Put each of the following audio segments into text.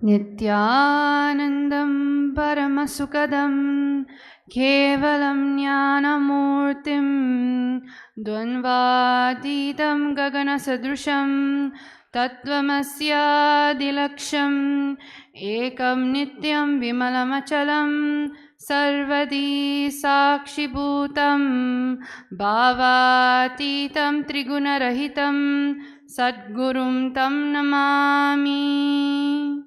Nityanandam Paramasukadam Kevalam Jnanamurtim Dvanvatitam Gaganasadrusham Tattvamasya Dilaksham Ekam Nityam Vimalamachalam Sarvadi Sakshibhutam Bhavatitam Trigunarahitam Sadgurum Tam Namami.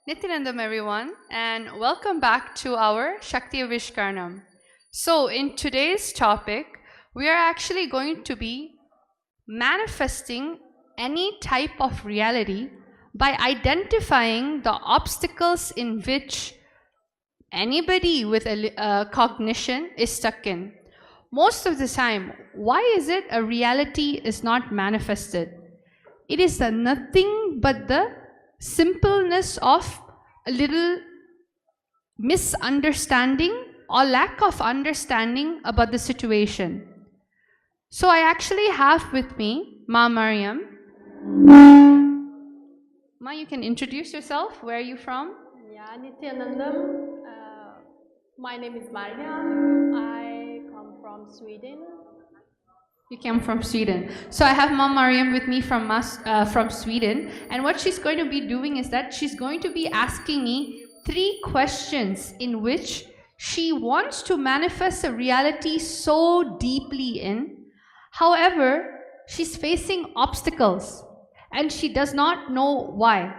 Nityanandam everyone, and welcome back to our Shakthi Avishkaranam. So in today's topic, we are actually going to be manifesting any type of reality by identifying the obstacles in which anybody with a cognition is stuck in. Most of the time, why is it a reality is not manifested? It is nothing but the simpleness of a little misunderstanding or lack of understanding about the situation. So I actually have with me Ma Mariam. Ma, you can introduce yourself. Where are you from? Yeah, Nithyanandam. My name is Mariam. I come from Sweden. You came from Sweden. So I have Mom Mariam with me from Sweden. And what she's going to be doing is that she's going to be asking me 3 questions in which she wants to manifest a reality so deeply in. However, she's facing obstacles and she does not know why.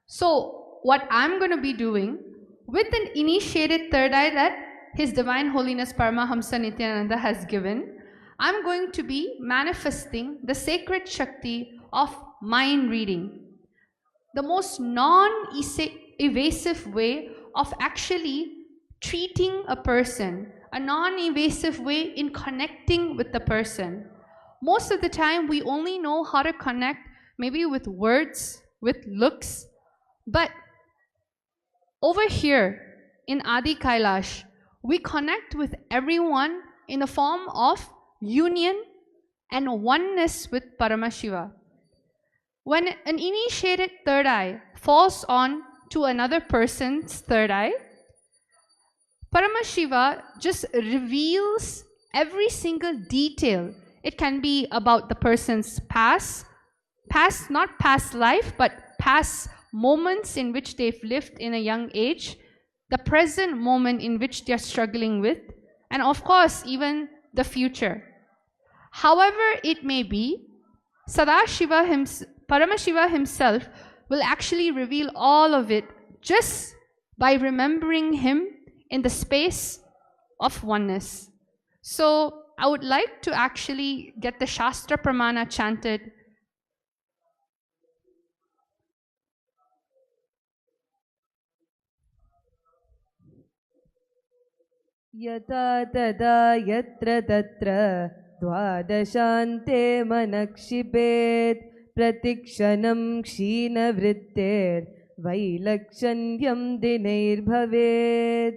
So what I'm going to be doing with an initiated third eye that His Divine Holiness Paramahamsa Nithyananda has given, I'm going to be manifesting the sacred Shakti of mind reading. The most non-evasive way of actually treating a person, a non-evasive way in connecting with the person. Most of the time, we only know how to connect maybe with words, with looks, but over here in Adi Kailash, we connect with everyone in the form of union and oneness with Paramashiva. When an initiated third eye falls on to another person's third eye, Paramashiva just reveals every single detail. It can be about the person's past, not past life, but past moments in which they've lived in a young age, the present moment in which they're struggling with, and of course, even the future. However it may be, Paramashiva himself will actually reveal all of it just by remembering him in the space of oneness. So I would like to actually get the Shastra Pramana chanted. Yata tada yatra tatra dvadashante manakshipet pratikshanam kshina vrittir vailakshanyam dinair bhavet.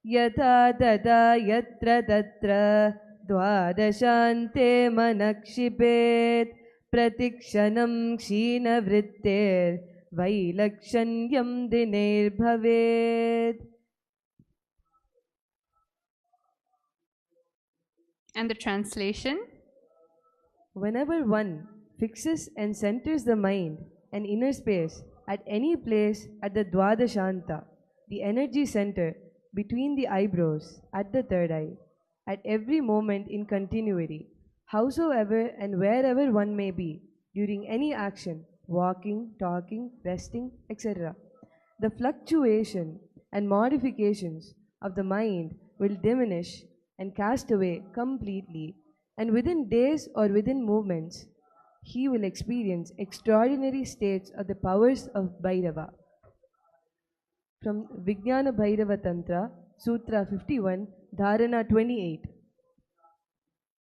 Yata tada yatra tatra dvadashante manakshipet pratikshanam kshina vrittir vailakshanyam dinair bhavet. And the translation? Whenever one fixes and centers the mind and inner space at any place at the Dwadashanta, the energy center between the eyebrows at the third eye, at every moment in continuity, howsoever and wherever one may be, during any action, walking, talking, resting, etc., the fluctuation and modifications of the mind will diminish and cast away completely, and within days or within movements, he will experience extraordinary states of the powers of Bhairava. From Vijnana Bhairava Tantra, Sutra 51, Dharana 28.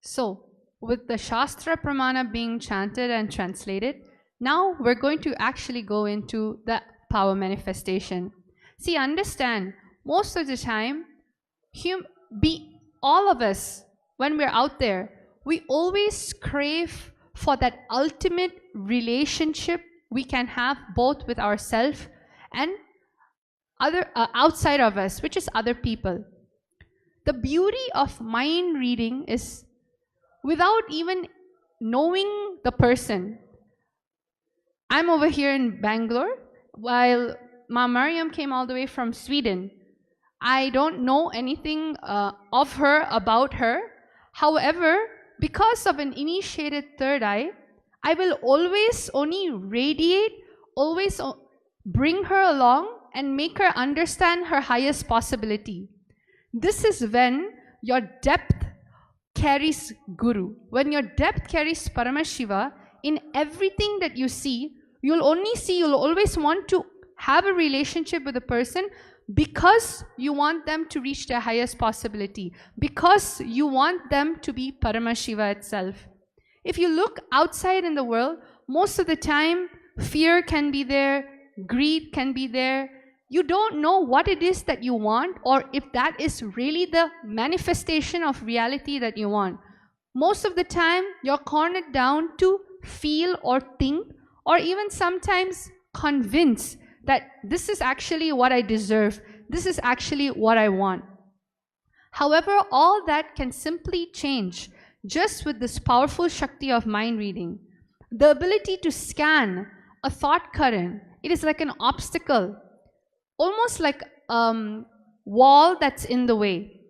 So, with the Shastra Pramana being chanted and translated, now we're going to actually go into the power manifestation. See, understand, most of the time, all of us, when we're out there, we always crave for that ultimate relationship we can have both with ourselves and other outside of us, which is other people. The beauty of mind reading is, without even knowing the person, I'm over here in Bangalore, while Ma Mariam came all the way from Sweden. I don't know anything of her, about her. However, because of an initiated third eye, I will always only radiate, always bring her along and make her understand her highest possibility. This is when your depth carries Guru. When your depth carries Paramashiva, in everything that you see, you'll always want to have a relationship with a person because you want them to reach their highest possibility, because you want them to be Paramashiva itself. If you look outside in the world, most of the time, fear can be there, greed can be there. You don't know what it is that you want, or if that is really the manifestation of reality that you want. Most of the time, you're cornered down to feel or think, or even sometimes convince that this is actually what I deserve, this is actually what I want. However, all that can simply change just with this powerful Shakti of mind reading. The ability to scan a thought current, it is like an obstacle, almost like a wall that's in the way.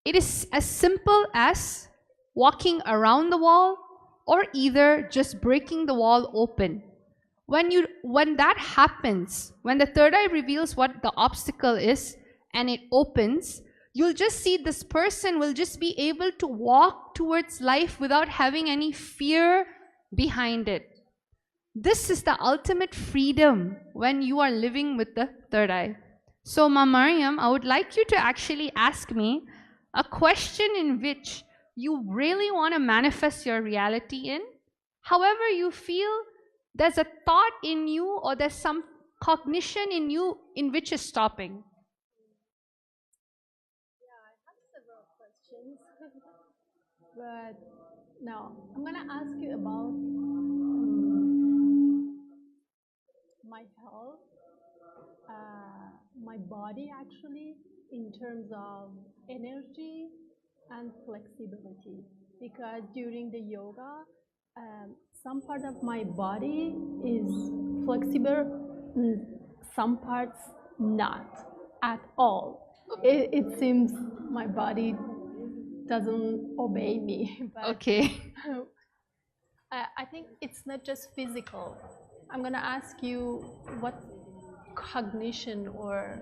It is as simple as walking around the wall or either just breaking the wall open. When that happens, when the third eye reveals what the obstacle is and it opens, you'll just see this person will just be able to walk towards life without having any fear behind it. This is the ultimate freedom when you are living with the third eye. So, Ma Mariam, I would like you to actually ask me a question in which you really want to manifest your reality in. However you feel there's a thought in you or there's some cognition in you in which is stopping. Yeah, I have several questions. But now, I'm going to ask you about my health, my body actually, in terms of energy and flexibility. Because during the yoga, some part of my body is flexible, some parts not at all. It seems my body doesn't obey me. But Okay. I think it's not just physical. I'm going to ask you what cognition or...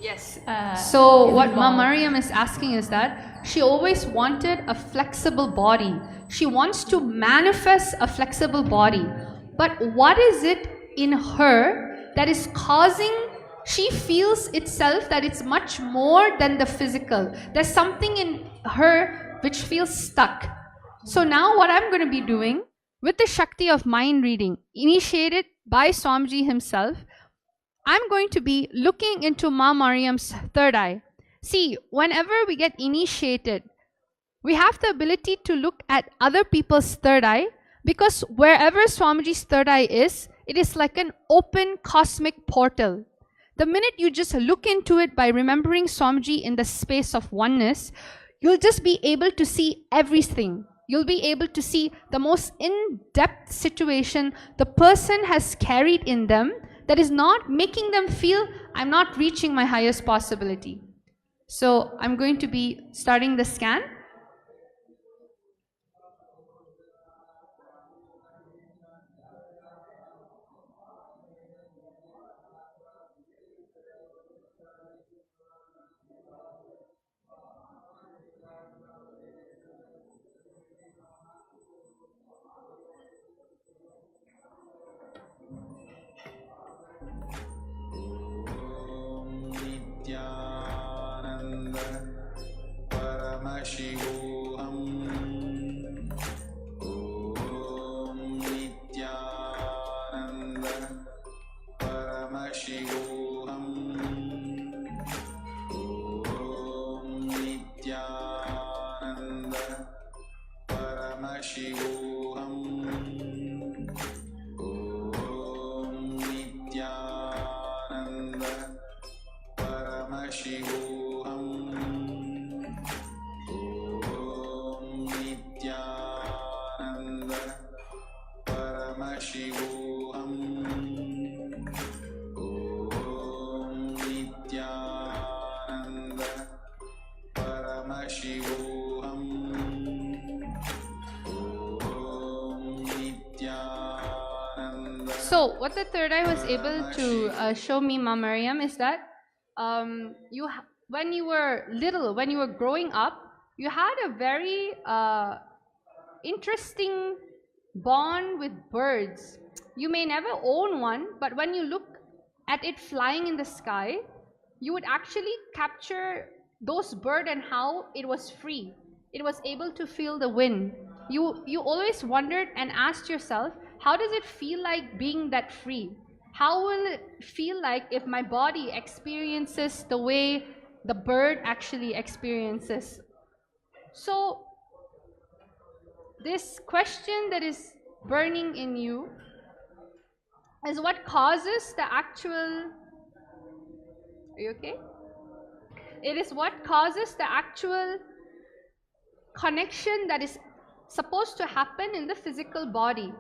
Yes. So what Ma Mariam is asking is that she always wanted a flexible body. She wants to manifest a flexible body. But what is it in her that is causing, she feels itself that it's much more than the physical. There's something in her which feels stuck. So now what I'm going to be doing with the Shakti of mind reading, initiated by Swamiji himself, I'm going to be looking into Ma Mariam's third eye. See, whenever we get initiated, we have the ability to look at other people's third eye, because wherever Swamiji's third eye is, it is like an open cosmic portal. The minute you just look into it by remembering Swamiji in the space of oneness, you'll just be able to see everything. You'll be able to see the most in-depth situation the person has carried in them that is not making them feel, I'm not reaching my highest possibility. So I'm going to be starting the scan. Nithyananda Paramashiva Paramashivoham Om Nithyananda Paramashivoham Om Nithyananda Paramashivoham Om Nithyananda Paramashivoham So what the third eye was able to show me, Ma Mariam, is that when you were little, when you were growing up, you had a very interesting bond with birds. You may never own one, but when you look at it flying in the sky, you would actually capture those birds and how it was free. It was able to feel the wind. You always wondered and asked yourself, how does it feel like being that free? How will it feel like if my body experiences the way the bird actually experiences? So this question that is burning in you is what causes the actual... Are you okay? It is what causes the actual connection that is supposed to happen in the physical body.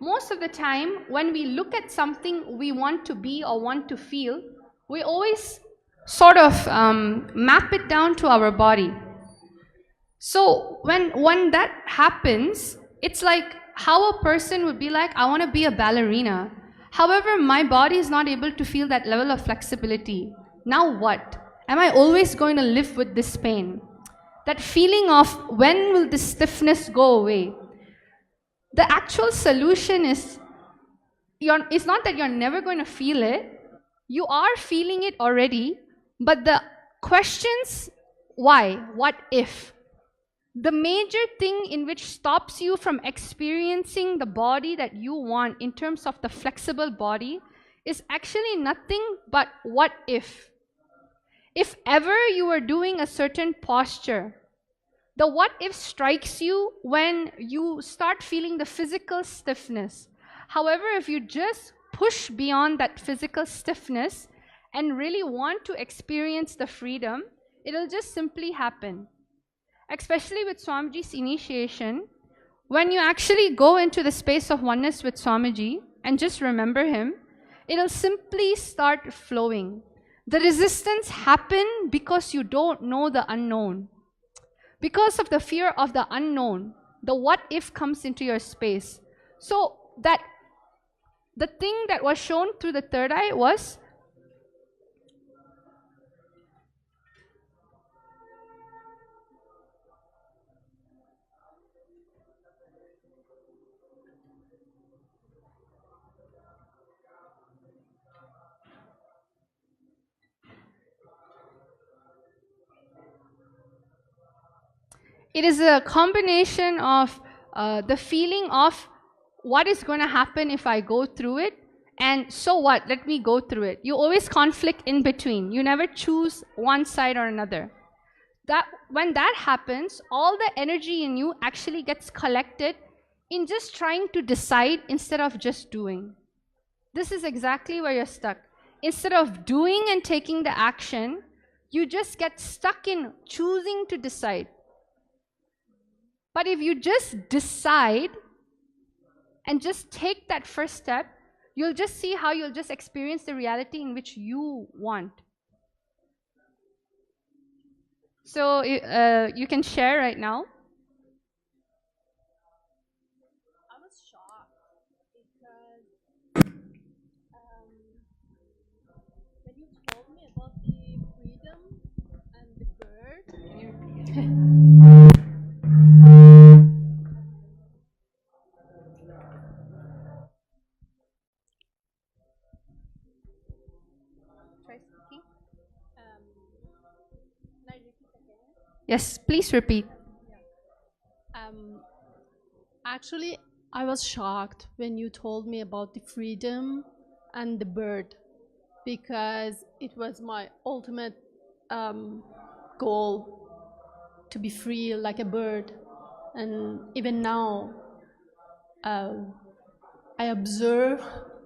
Most of the time, when we look at something we want to be or want to feel, we always sort of map it down to our body. So when that happens, it's like how a person would be like, I want to be a ballerina. However, my body is not able to feel that level of flexibility. Now what? Am I always going to live with this pain? That feeling of when will this stiffness go away? The actual solution is, it's not that you're never going to feel it. You are feeling it already, but the questions, why, what if? The major thing in which stops you from experiencing the body that you want in terms of the flexible body is actually nothing but what if. If ever you were doing a certain posture, the what if strikes you when you start feeling the physical stiffness. However, if you just push beyond that physical stiffness and really want to experience the freedom, it'll just simply happen. Especially with Swamiji's initiation, when you actually go into the space of oneness with Swamiji and just remember him, it'll simply start flowing. The resistance happens because you don't know the unknown. Because of the fear of the unknown, the what if comes into your space. So that the thing that was shown through the third eye was it is a combination of the feeling of what is going to happen if I go through it, and so what, let me go through it. You always conflict in between. You never choose one side or another. When that happens, all the energy in you actually gets collected in just trying to decide instead of just doing. This is exactly where you're stuck. Instead of doing and taking the action, you just get stuck in choosing to decide. But if you just decide and just take that first step, you'll just see how you'll just experience the reality in which you want. So you can share right now. I was shocked because when you told me about the freedom and the bird, Try speaking. can I repeat again? Yes, please repeat. Actually, I was shocked when you told me about the freedom and the bird, because it was my ultimate goal to be free like a bird. And even now, I observe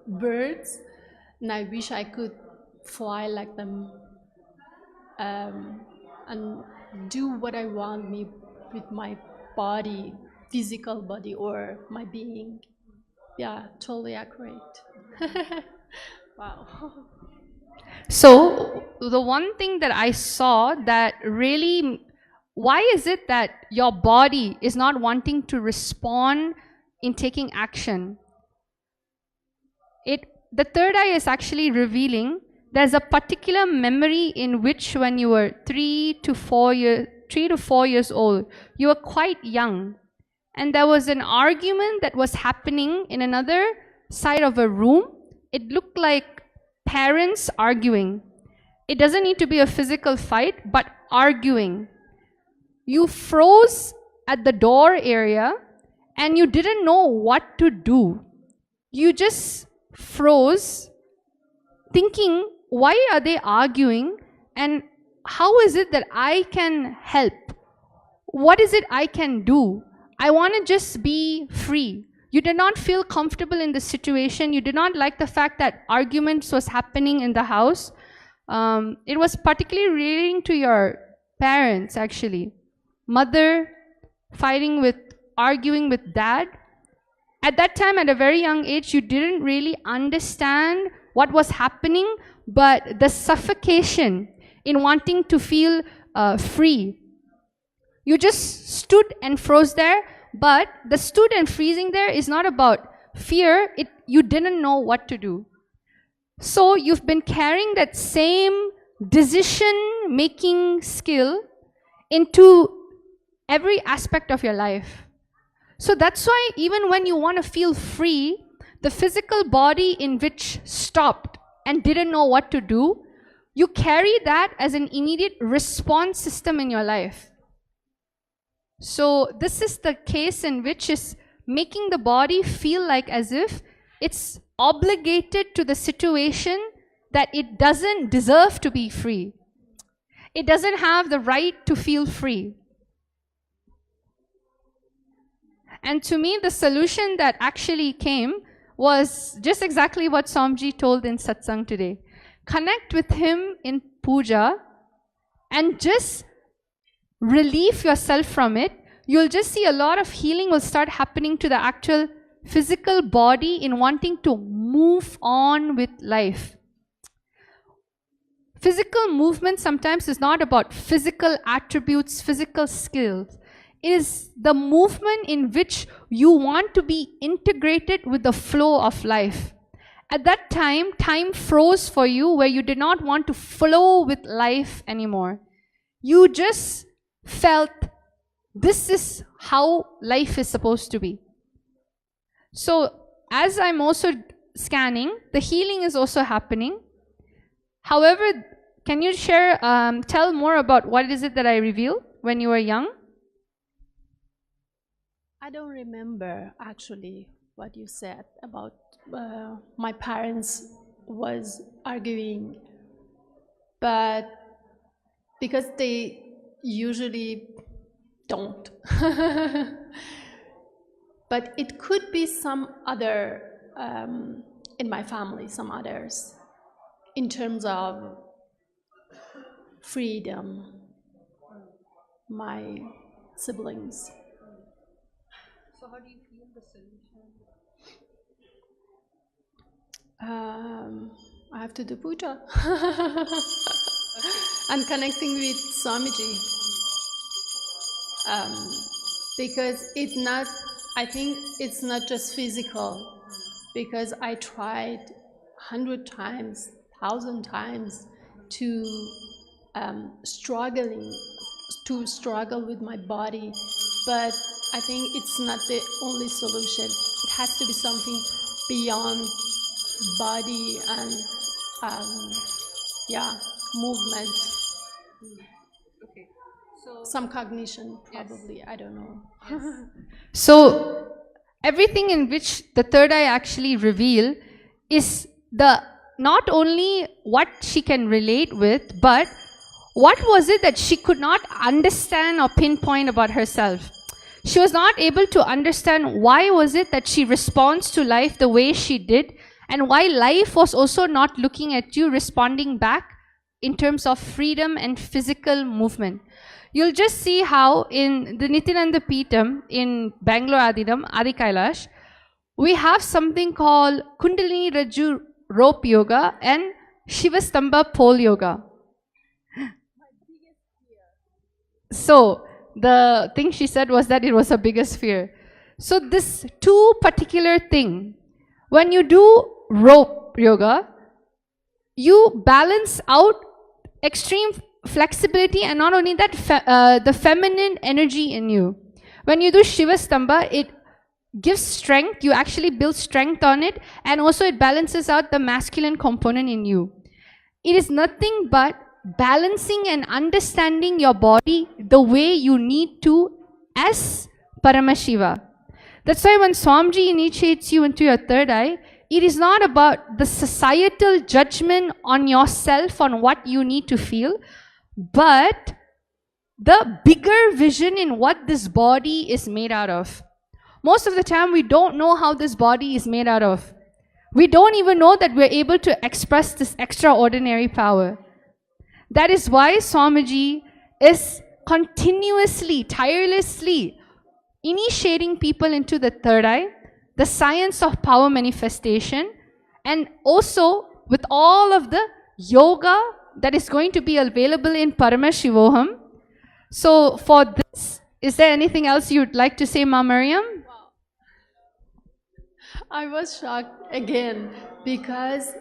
birds, and I wish I could fly like them, and do what I want me with my body, physical body, or my being. Yeah, totally accurate. Wow. So the one thing that I saw that really, why is it that your body is not wanting to respond in taking action? The third eye is actually revealing there's a particular memory in which when you were 3 to 4 years old, you were quite young, and there was an argument that was happening in another side of a room. It looked like parents arguing. It doesn't need to be a physical fight, but arguing. You froze at the door area and you didn't know what to do. You just froze, thinking, why are they arguing, and how is it that I can help? What is it I can do? I want to just be free. You did not feel comfortable in the situation. You did not like the fact that arguments was happening in the house. It was particularly relating to your parents, actually. Mother arguing with dad. At that time, at a very young age, you didn't really understand what was happening, but the suffocation in wanting to feel free. You just stood and froze there, but the stood and freezing there is not about fear. You didn't know what to do. So you've been carrying that same decision-making skill into every aspect of your life. So that's why even when you want to feel free, the physical body in which stopped and didn't know what to do, you carry that as an immediate response system in your life. So this is the case in which is making the body feel like as if it's obligated to the situation, that it doesn't deserve to be free. It doesn't have the right to feel free. And to me, the solution that actually came was just exactly what Swamiji told in satsang today. Connect with him in puja and just relieve yourself from it. You'll just see a lot of healing will start happening to the actual physical body in wanting to move on with life. Physical movement sometimes is not about physical attributes, physical skills. It is the movement in which you want to be integrated with the flow of life. At that time froze for you where you did not want to flow with life anymore. You just felt this is how life is supposed to be. So as I'm also scanning, the healing is also happening. However, can you share, tell more about what is it that I revealed when you were young? I don't remember actually what you said about my parents was arguing, but because they usually don't. But it could be some other, in my family, some others, in terms of freedom, my siblings. So how do you feel the solution? I have to do puja. I'm connecting with Swamiji. Because I think it's not just physical, because I tried 100 times, 1,000 times to struggle with my body, but I think it's not the only solution. It has to be something beyond body and movement. Okay. So Some cognition, probably. Yes. I don't know. Yes. So everything in which the third eye actually reveal is not only what she can relate with, but what was it that she could not understand or pinpoint about herself. She was not able to understand why was it that she responds to life the way she did, and why life was also not looking at you, responding back in terms of freedom and physical movement. You'll just see how in the Nithyananda Peetham in Bangalore Adidam, Adi Kailash, we have something called Kundalini Raju rope yoga and Shiva Stamba pole yoga. So the thing she said was that it was her biggest fear. So this two particular thing, when you do rope yoga, you balance out extreme flexibility, and not only that, the feminine energy in you. When you do Shiva Stamba, it gives strength, you actually build strength on it, and also it balances out the masculine component in you. It is nothing but balancing and understanding your body the way you need to as Paramashiva. That's why when Swamiji initiates you into your third eye, it is not about the societal judgment on yourself on what you need to feel, but the bigger vision in what this body is made out of. Most of the time, we don't know how this body is made out of. We don't even know that we're able to express this extraordinary power. That is why Swamiji is continuously, tirelessly initiating people into the third eye, the science of power manifestation, and also with all of the yoga that is going to be available in Paramashivoham. So for this, is there anything else you'd like to say, Ma Mariam? I was shocked again because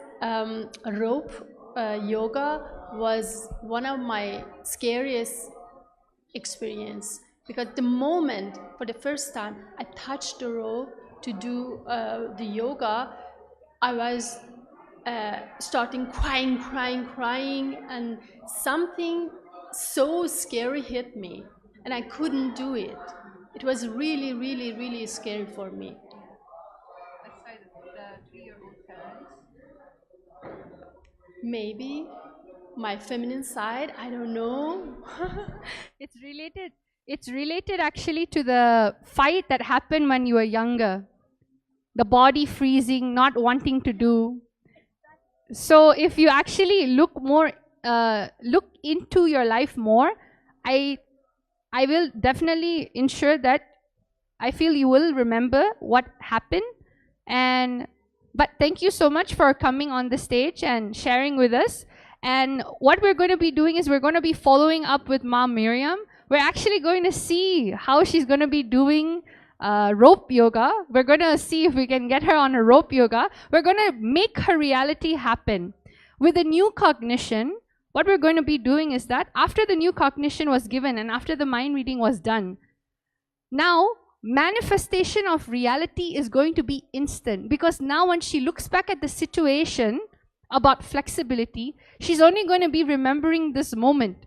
rope yoga was one of my scariest experience, because the moment for the first time I touched the rope to do the yoga, I was starting crying, and something so scary hit me and I couldn't do it. It was really scary for me. Aside the 3-year-old parents? Maybe my feminine side, I don't know. It's related actually to the fight that happened when you were younger. The body freezing, not wanting to do. So if you actually look into your life more, I will definitely ensure that I feel you will remember what happened. But thank you so much for coming on the stage and sharing with us. And what we're going to be doing is we're going to be following up with Ma Miriam. We're actually going to see how she's going to be doing rope yoga. We're going to see if we can get her on a rope yoga. We're going to make her reality happen. With a new cognition, what we're going to be doing is that after the new cognition was given and after the mind reading was done, now manifestation of reality is going to be instant, because now when she looks back at the situation about flexibility, she's only going to be remembering this moment.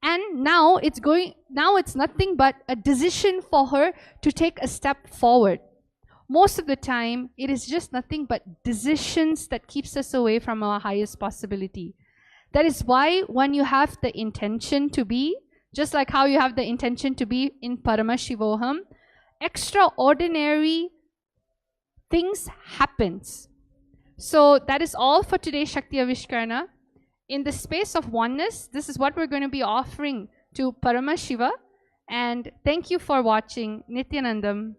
And now it's nothing but a decision for her to take a step forward. Most of the time, it is just nothing but decisions that keeps us away from our highest possibility. That is why when you have the intention to be, just like how you have the intention to be in Paramashivoham, extraordinary things happens. So that is all for today's Shakti Avishkarana. In the space of oneness, this is what we're going to be offering to Paramashiva. And thank you for watching. Nithyanandam.